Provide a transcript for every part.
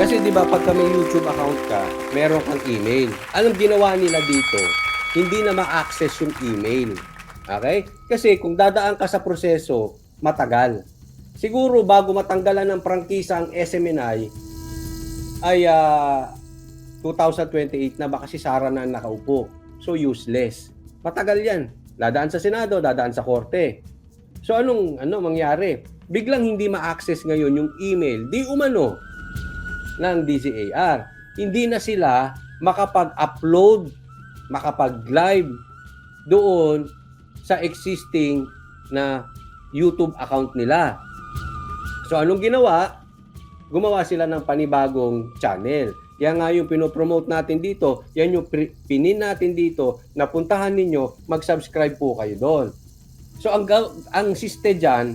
Kasi 'di ba pagka may YouTube account ka, meron kang email. Anong ginawa nila dito? Hindi na ma-access yung email. Okay? Kasi kung dadaan ka sa proseso, matagal. Siguro bago matanggalan ng prangkisa ang SMNI ay 2028 na baka si Sara na ang nakaupo. So useless. Matagal 'yan. Dadaan sa Senado, dadaan sa Korte. So anong mangyari? Biglang hindi ma-access ngayon yung email di umano ng DZAR. Hindi na sila makapag-upload, makapag-live doon sa existing na YouTube account nila. So anong ginawa? Gumawa sila ng panibagong channel. Yan nga yung pinopromote natin dito, yan yung pinin natin dito, napuntahan ninyo, mag-subscribe po kayo doon. So ang siste dyan,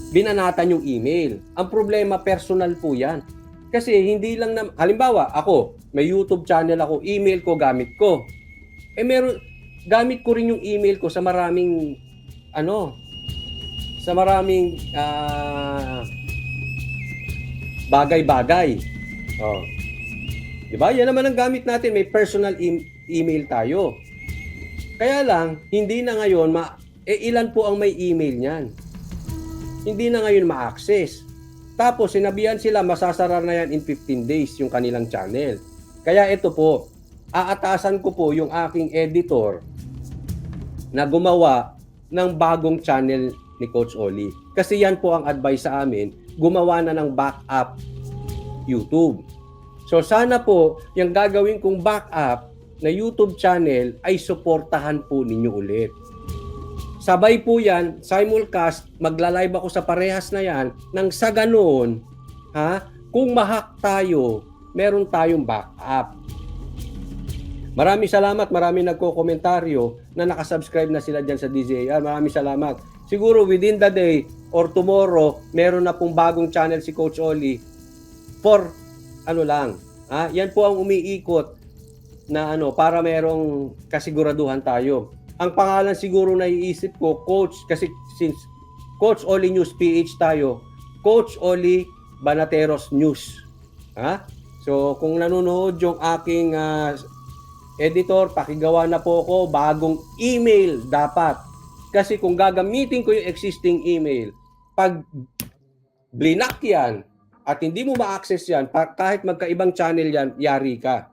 binanatan yung email. Ang problema, personal po yan. Kasi hindi lang na, halimbawa, ako, may YouTube channel ako, email ko, gamit ko. Gamit ko rin yung email ko sa maraming, bagay-bagay. Oh. Diba? Yan naman ang gamit natin. May personal email tayo. Kaya lang, hindi na ngayon, ilan po ang may email niyan? Hindi na ngayon ma-access. Tapos, sinabihan sila, masasara na yan in 15 days yung kanilang channel. Kaya ito po, aatasan ko po yung aking editor na gumawa ng bagong channel ni Coach Oli. Kasi yan po ang advice sa amin, gumawa na ng backup YouTube. So sana po, yung gagawin kong backup na YouTube channel ay suportahan po ninyo ulit. Sabay po yan, simulcast, magla-live ako sa parehas na yan, nang sa ganoon, kung ma-hack tayo, meron tayong backup. Maraming salamat, maraming nagko-komentaryo na nakasubscribe na sila dyan sa DZAR. Maraming salamat. Siguro within the day or tomorrow, meron na pong bagong channel si Coach Oli for yan po ang umiikot na para merong kasiguraduhan tayo. Ang pangalan siguro na iisip ko, Coach, kasi since Coach Oli News PH tayo, Coach Oli Banateros News. So kung nanonood yung aking editor, pakigawa na po ako bagong email dapat. Kasi kung gagamitin ko yung existing email, pag blinak yan, at hindi mo ma-access yan, kahit magkaibang channel yan, yari ka.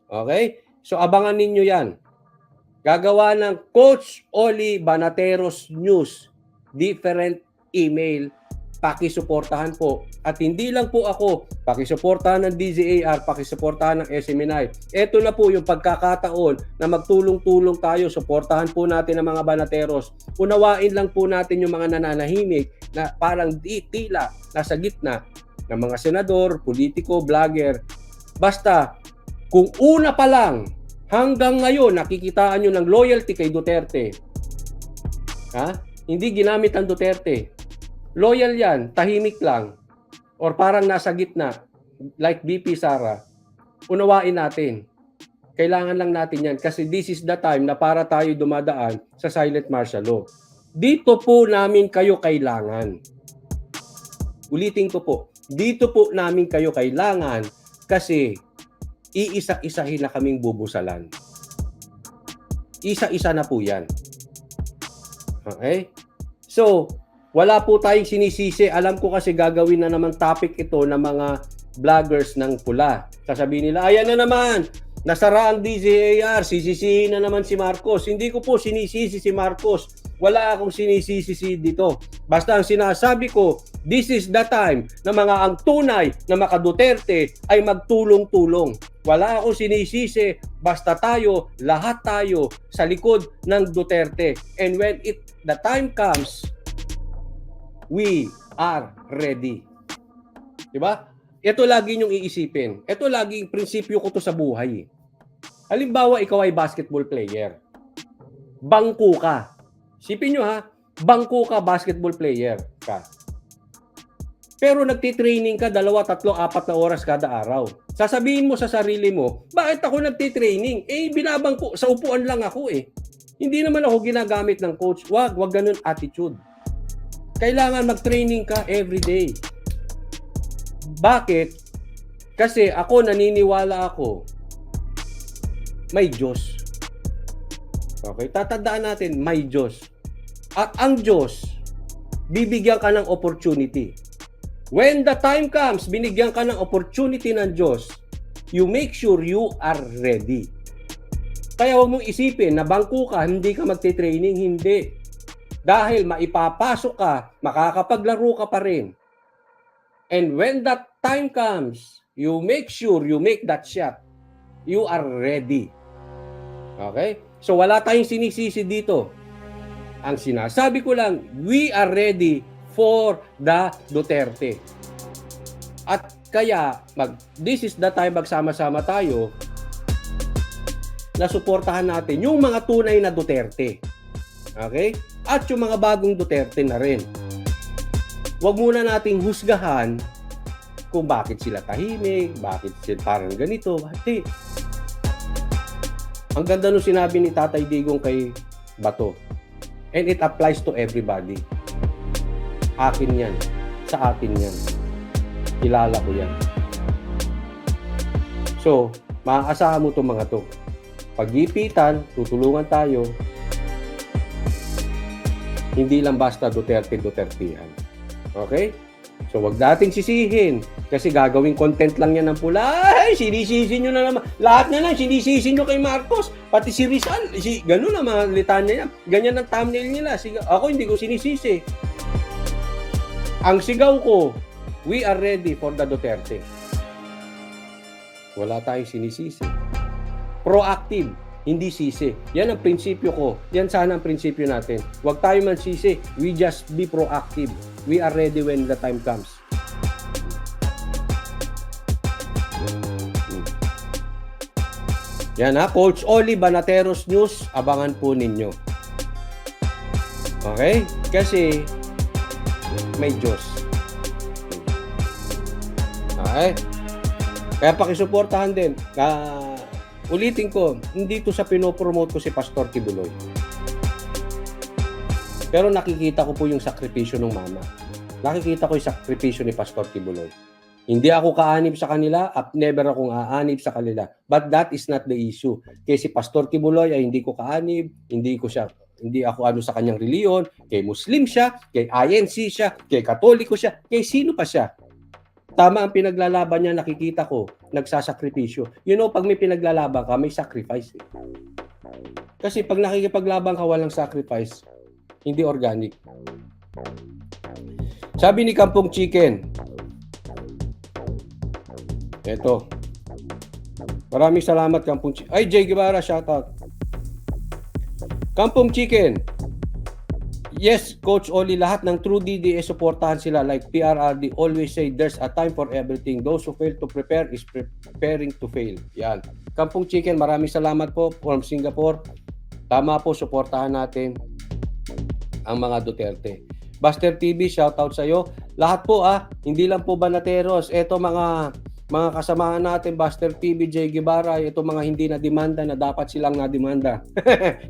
Okay? So abangan ninyo yan. Gagawa ng Coach Oli Banateros News. Different email. Pakisuportahan po. At hindi lang po ako, pakisuportahan ng DZAR, pakisuportahan ng SMNI. Ito na po yung pagkakataon na magtulong-tulong tayo, suportahan po natin ang mga Banateros. Unawain lang po natin yung mga nananahimik na parang tila nasa gitna ng mga senador, politiko, vlogger. Basta, kung una pa lang, hanggang ngayon, nakikitaan nyo ng loyalty kay Duterte. Hindi ginamit ang Duterte. Loyal yan, tahimik lang. Or parang nasa gitna, like BP Sara. Unawain natin. Kailangan lang natin yan kasi this is the time na para tayo dumadaan sa silent martial law. Dito po namin kayo kailangan. Ulitin ko po, dito po namin kayo kailangan kasi iisa-isahin na kaming bubusalan. Isa-isa na po yan. Okay? So, wala po tayong sinisisi. Alam ko kasi gagawin na naman topic ito ng mga vloggers ng pula. Sasabihin nila, ayan na naman, nasara ang DZAR, sisisihin na naman si Marcos. Hindi ko po sinisisi si Marcos. Wala akong sinisisi dito. Basta ang sinasabi ko, this is the time na mga ang tunay na maka-Duterte ay magtulong-tulong. Wala akong sinisisi, basta tayo, lahat tayo sa likod ng Duterte. And when the time comes, we are ready. Diba? Ito lagi nyong iisipin. Ito laging prinsipyo ko to sa buhay. Halimbawa, ikaw ay basketball player. Bangko ka. Isipin nyo bangko ka, basketball player ka. Pero nagtitraining ka 2, 3, 4 na oras kada araw. Sasabihin mo sa sarili mo, bakit ako nagtitraining? Binabangko, sa upuan lang ako Hindi naman ako ginagamit ng coach. Wag ganun attitude. Kailangan mag-training ka every day. Bakit? Kasi ako, naniniwala ako, may Diyos. Okay? Tatandaan natin, may Diyos. At ang Diyos, bibigyan ka ng opportunity. When the time comes, binigyan ka ng opportunity ng Diyos, you make sure you are ready. Kaya huwag mong isipin na bangko ka, hindi ka magte-training, hindi. Dahil maipapasok ka, makakapaglaro ka pa rin. And when that time comes, you make sure you make that shot. You are ready. Okay? So wala tayong sinisisi dito. Ang sinasabi ko lang, we are ready for the Duterte. At kaya, this is the time magsama-sama tayo na suportahan natin yung mga tunay na Duterte. Okay? At yung mga bagong Duterte na rin. Huwag muna nating husgahan kung bakit sila tahimik, bakit sila parang ganito. Hindi. Ang ganda nung sinabi ni Tatay Digong kay Bato. And it applies to everybody. Akin yan. Sa atin yan. Kilala ko yan. So, maaasahan mo itong mga to. Pag-ipitan, tutulungan tayo. Hindi lang basta Duterte-Dutertehan. Okay? So, wag nating sisihin. Kasi gagawing content lang yan ng pula. Ay, sinisisi nyo na naman. Lahat na lang, sinisisi nyo kay Marcos. Pati si Rizal. Ganun na mga litanya niya. Ganyan ang thumbnail nila. Ako hindi ko sinisisi. Ang sigaw ko, we are ready for the Duterte. Wala tayong sinisisi. Proactive, hindi sisi. Yan ang prinsipyo ko. Yan sana ang prinsipyo natin. Huwag tayo man sisi. We just be proactive. We are ready when the time comes. Yan ha, Coach Oli Banateros News, abangan po ninyo. Okay? Kasi may Diyos. Okay? Kaya pakisuportahan din. Ulitin ko, hindi to sa pinopromote ko si Pastor Kibuloy. Pero nakikita ko po yung sakripisyo ng mama. Nakikita ko yung sakripisyo ni Pastor Kibuloy. Hindi ako kaanib sa kanila at never akong aanib sa kanila. But that is not the issue. Kasi si Pastor Kibuloy ay hindi ko kaanib, hindi ako ano sa kanyang reliyon, kay Muslim siya, kay INC siya, kay Katoliko siya, kay sino pa siya. Tama ang pinaglalaban niya, nakikita ko, nagsasakripisyo. You know, pag may pinaglalaban ka, may sacrifice. Kasi pag nakikipaglaban ka, walang sacrifice, hindi organic. Sabi ni Kampong Chicken, eto, maraming salamat Kampong Chicken. Ay, Jay Guevara, shoutout. Kampong Chicken, yes, Coach Oli, lahat ng true DDS supportahan sila. Like PRRD always say, there's a time for everything. Those who fail to prepare is preparing to fail. Yan. Kampong Chicken, maraming salamat po from Singapore. Tama po, supportahan natin ang mga Duterte. Buster TV, shoutout sa iyo. Lahat po hindi lang po Banateros. Ito mga kasamahan natin, Buster TV, Jay Guevara, ito mga hindi na demanda na dapat silang na-demanda.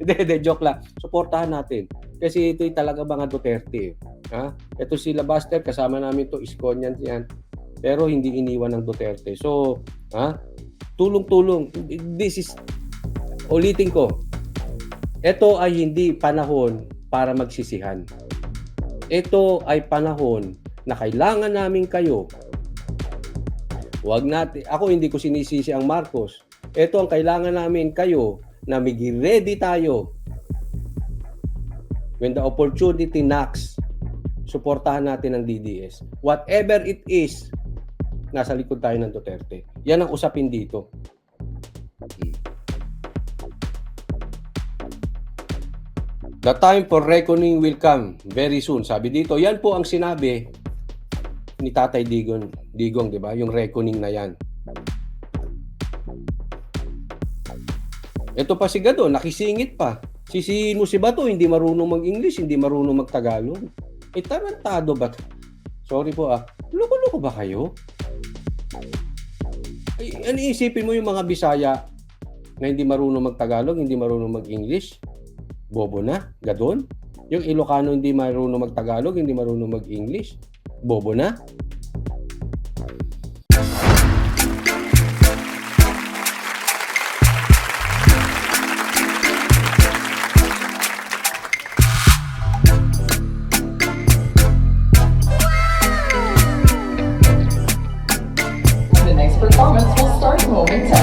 Hindi, joke lang. Suportahan natin. Kasi ito'y talaga mga Duterte. Ito sila Buster, kasama namin to Iskonian yan. Pero hindi iniwan ng Duterte. So, tulong-tulong. This is, ulitin ko, ito ay hindi panahon para magsisihan. Ito ay panahon na kailangan namin kayo. Wag natin, ako hindi ko sinisisi ang Marcos. Ito ang kailangan namin kayo na ready tayo. When the opportunity knocks, suportahan natin ang DDS. Whatever it is, nasa likod tayo ng Duterte. Yan ang usapin dito. The time for reckoning will come very soon. Sabi dito, yan po ang sinabi ni Tatay Digong, 'di ba? Yung reckoning na 'yan. Ito pa si Gado, nakisingit pa. Sisihin mo si Bato, hindi marunong mag-English, hindi marunong mag-Tagalog. Tarantado ba? Sorry po Loko-loko ba kayo? Ano isipin mo yung mga Bisaya na hindi marunong mag-Tagalog, hindi marunong mag-English? Bobo na? Gadon? Yung Ilocano hindi marunong mag-Tagalog, hindi marunong mag-English? Bobo na? performance will start momentarily.